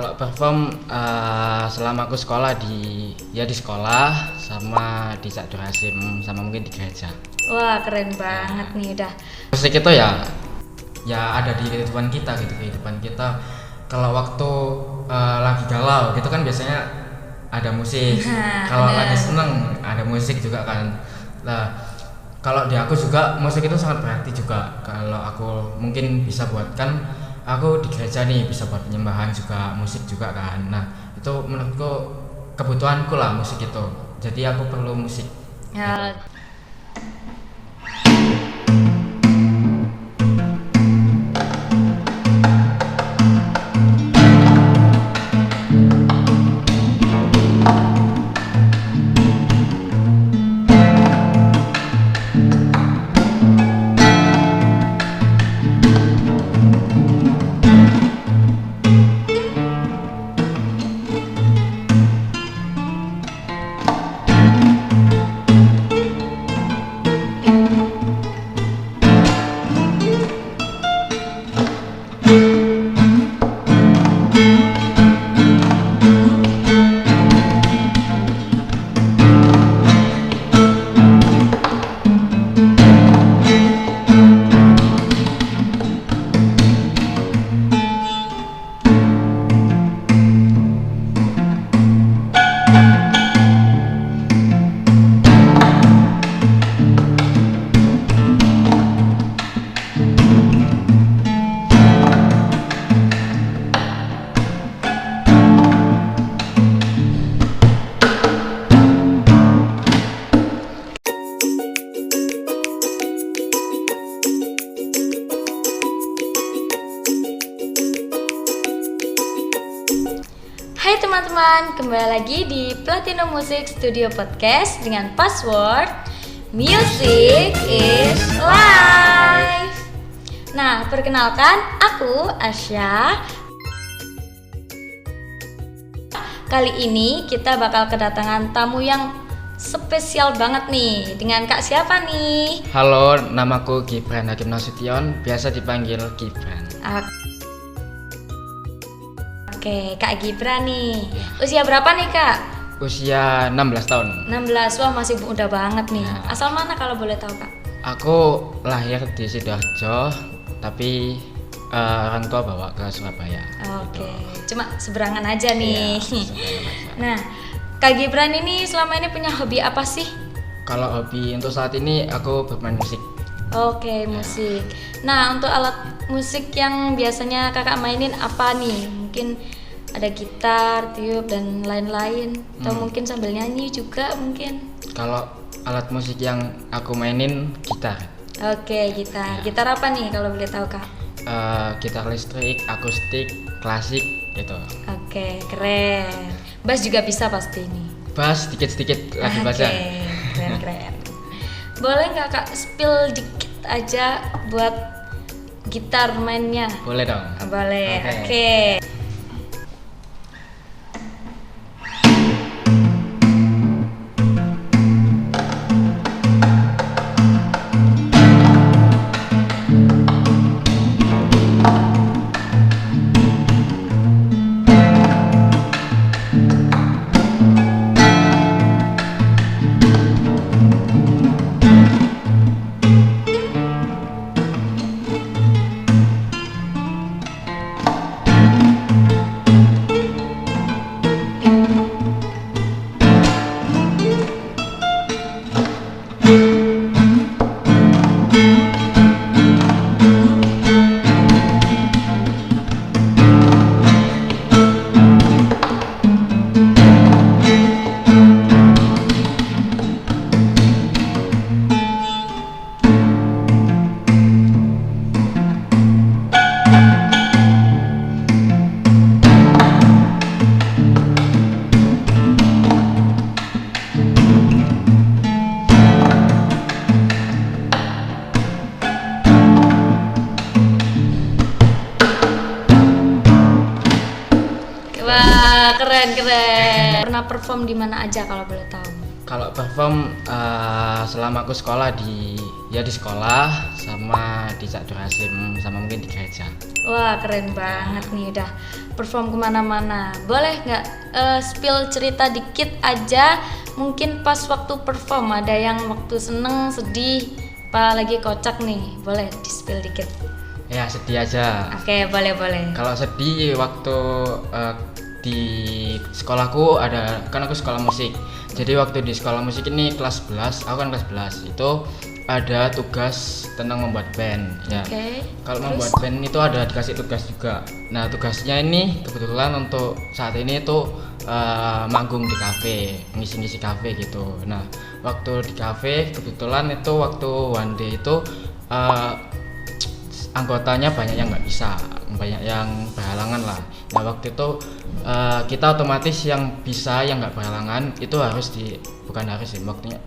Kalau perform selama aku sekolah di sekolah sama di Cak Durasim sama mungkin di gereja. Wah, keren banget nih udah. Musik itu ya ada di kehidupan kita gitu, kehidupan kita. Kalau waktu lagi galau gitu kan biasanya ada musik. Kalau lagi seneng ada musik juga kan. Nah, kalau di aku juga musik itu sangat berarti juga. Kalau aku mungkin bisa buatkan, aku di gereja nih bisa buat penyembahan juga, musik juga kan. Nah itu menurutku kebutuhanku lah musik itu, jadi aku perlu musik Ya, gitu. hai teman-teman, kembali lagi di Platinum Music Studio Podcast dengan password Music is Life. Nah, perkenalkan aku Asya. Kali ini kita bakal kedatangan tamu yang spesial banget nih. Dengan Kak siapa nih? Halo, namaku Gibran Hakim Nasution, biasa dipanggil Gibran. Oke, Kak Gibran nih. Usia berapa nih, Kak? Usia 16 tahun. 16, wah masih muda banget nih. Ya. Asal mana kalau boleh tahu, Kak? Aku lahir di Sidoarjo, tapi orang tua bawa ke Surabaya. Oke, cuma seberangan aja nih. Iya, seberangan aja. Nah, Kak Gibran ini selama ini punya hobi apa sih? Kalau hobi untuk saat ini aku bermain musik. Oke, musik. Nah, untuk alat musik yang biasanya kakak mainin apa nih? Mungkin ada gitar, tiup, dan lain-lain. Atau mungkin sambil nyanyi juga mungkin. Kalau alat musik yang aku mainin gitar. Oke, gitar. Gitar apa nih kalau boleh tahu, Kak? Gitar listrik, akustik, klasik gitu. Oke, keren. Bass juga bisa pasti nih. Bass sedikit-sedikit lagi belajar. Keren. Boleh nggak Kak spill dikit aja buat gitar mainnya? Boleh dong. Boleh. Oke. Oke. Wah, keren. Pernah perform di mana aja kalau boleh tahu? Kalau perform selama aku sekolah Ya di sekolah sama di Cak Durasim sama mungkin di gereja. Wah keren banget nih, udah perform kemana-mana. Boleh nggak spill cerita dikit aja, mungkin pas waktu perform ada yang waktu seneng, sedih, apa lagi kocak nih, boleh di spill dikit. Ya sedih aja. Oke, boleh. Kalau sedih waktu di sekolahku kan aku sekolah musik. Jadi waktu di sekolah musik ini kelas 11, aku kan kelas 11 itu ada tugas tentang membuat band ya. Kalau membuat band itu ada dikasih tugas juga. Nah tugasnya ini kebetulan untuk saat ini itu manggung di kafe, ngisi-ngisi kafe gitu. Nah waktu di kafe kebetulan itu waktu one day itu anggotanya banyak yang nggak bisa, banyak yang berhalangan lah. Nah waktu itu kita otomatis yang bisa, yang nggak berhalangan itu harus waktunya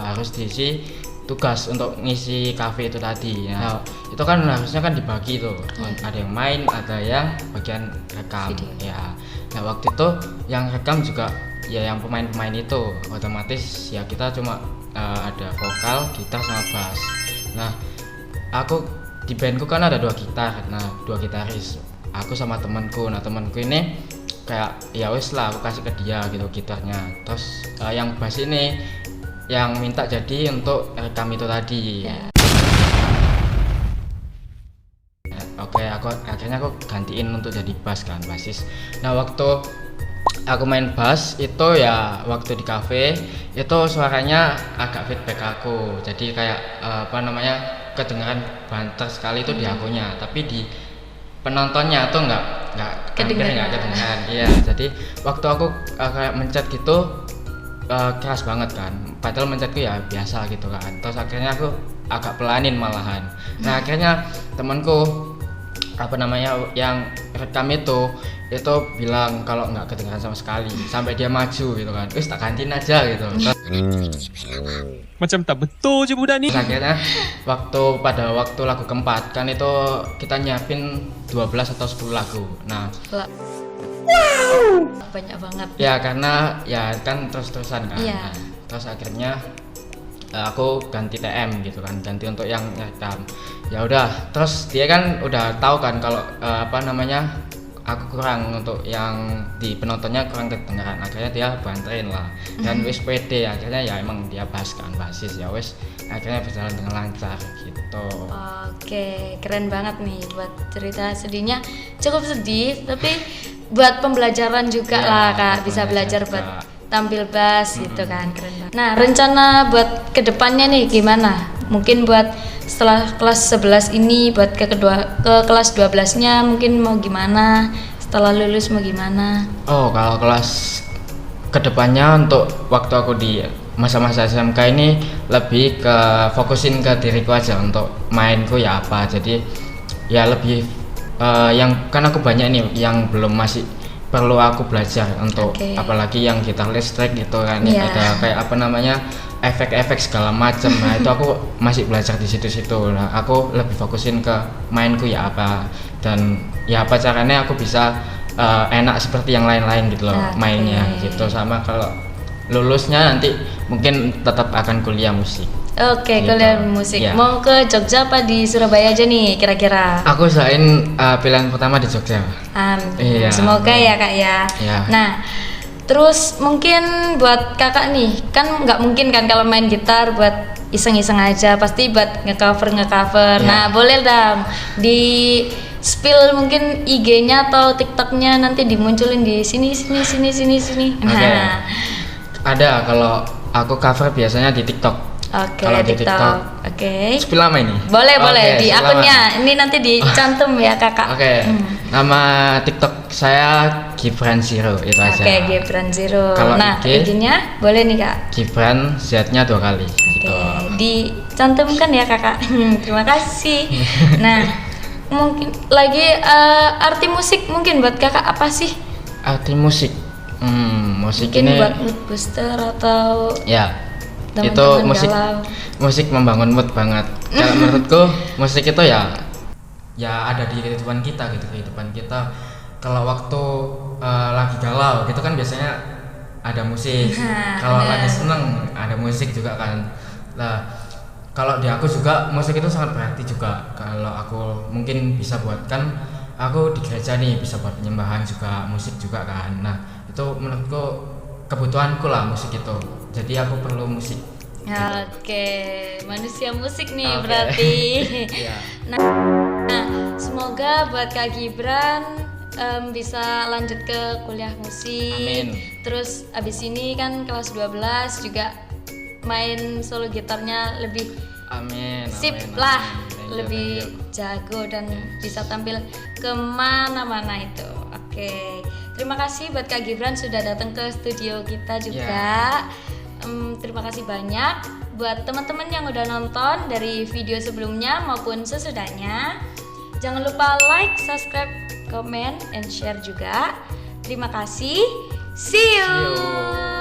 harus diisi tugas untuk ngisi kafe itu tadi. Nah itu kan harusnya kan dibagi tuh, ada yang main, ada yang bagian rekam ya. Nah waktu itu yang rekam juga ya yang pemain-pemain itu otomatis ya kita cuma ada vokal, gitar sama bass. Nah aku di bandku kan ada 2 gitar, nah 2 gitaris, aku sama temanku. Nah temanku ini kayak ya wes lah aku kasih ke dia gitu gitarnya. Terus yang bass ini yang minta jadi untuk rekam itu tadi. Oke, akhirnya aku gantiin untuk jadi bass kan, bassis. Nah waktu aku main bass itu ya waktu di cafe itu suaranya agak feedback aku, jadi kayak kedengaran banter sekali itu di akunya, tapi di penontonnya tuh nggak kedengaran. Iya, jadi waktu aku kayak mencet gitu keras banget kan, padahal mencetku ya biasa gitu kan. Terus akhirnya aku agak pelanin malahan. Nah akhirnya temanku yang rekam itu bilang kalau nggak kedengaran sama sekali, sampai dia maju gitu kan, terus tak gantiin aja gitu. Macam tak betul je budak ni. Akhirnya pada waktu lagu keempat kan itu kita nyiapin 12 atau 10 lagu. Nah banyak banget ya karena ya kan terus-terusan kan. Nah, terus akhirnya aku ganti TM gitu kan, ganti untuk yang rekam. Ya udah, terus dia kan udah tahu kan kalau aku kurang untuk yang di penontonnya kurang kedengaran. Akhirnya dia bantuin lah dan wis pede, akhirnya ya emang dia bassis ya wis, akhirnya berjalan dengan lancar gitu. Oke, keren banget nih buat cerita sedihnya, cukup sedih tapi buat pembelajaran juga lah Kak, bisa belajar buat tampil bass gitu kan, keren banget. Nah rencana buat kedepannya nih gimana? Mungkin buat setelah kelas 11 ini buat ke kelas 12 nya mungkin mau gimana? Setelah lulus mau gimana? Oh kalau kelas kedepannya untuk waktu aku di masa-masa SMK ini lebih ke fokusin ke diriku aja, untuk mainku ya apa, jadi ya lebih yang kan aku banyak nih yang masih perlu aku belajar untuk apalagi yang gitar listrik gitu kan. Ada kayak efek-efek segala macam. Nah itu aku masih belajar di situ-situ. Nah aku lebih fokusin ke mainku ya apa, dan ya apa caranya aku bisa enak seperti yang lain-lain gitu loh mainnya gitu. Sama kalau lulusnya nanti mungkin tetap akan kuliah musik. Oke, gitu. Kuliah musik. Ya. Mau ke Jogja apa di Surabaya aja nih kira-kira? Aku usahain pilihan pertama di Jogja. Iya. Semoga ya Kak ya. Nah, terus mungkin buat Kakak nih, kan nggak mungkin kan kalau main gitar buat iseng-iseng aja, pasti buat ngecover. Nah, boleh dong di spill mungkin IG-nya atau TikTok-nya, nanti dimunculin di sini. Nah. Ada, kalau aku cover biasanya di TikTok. Kalau di TikTok. Spill nama ini? Boleh di akunnya. Ini nanti dicantum ya Kakak. Nama TikTok saya Gibran Zero itu aja. Gibran Zero. Kalau IG-nya boleh nih Kak. Gibran Z-nya 2 kali. Gitu. Dicantumkan ya Kakak. Terima kasih. Nah, mungkin lagi arti musik mungkin buat Kakak apa sih? Arti musik. Musik mungkin ini buat mood booster atau itu musik membangun mood banget. Kalau menurutku musik itu ya ada di kehidupan kita gitu, kalau waktu lagi galau gitu kan biasanya ada musik. Kalau lagi seneng ada musik juga kan. Nah kalau di aku juga musik itu sangat berarti juga. Kalau aku mungkin bisa buatkan, aku di gereja nih bisa buat penyembahan juga, musik juga kan. Nah itu menurutku kebutuhanku lah musik itu, jadi aku perlu musik. Oke, manusia musik nih berarti. Iya. Nah, semoga buat Kak Gibran bisa lanjut ke kuliah musik. Amin. Terus abis ini kan kelas 12 juga main solo gitarnya lebih sip lah, lebih jago dan bisa tampil kemana-mana itu. Oke, terima kasih buat Kak Gibran sudah datang ke studio kita juga. Terima kasih banyak buat teman-teman yang udah nonton dari video sebelumnya maupun sesudahnya. Jangan lupa like, subscribe, comment, and share juga. Terima kasih. See you.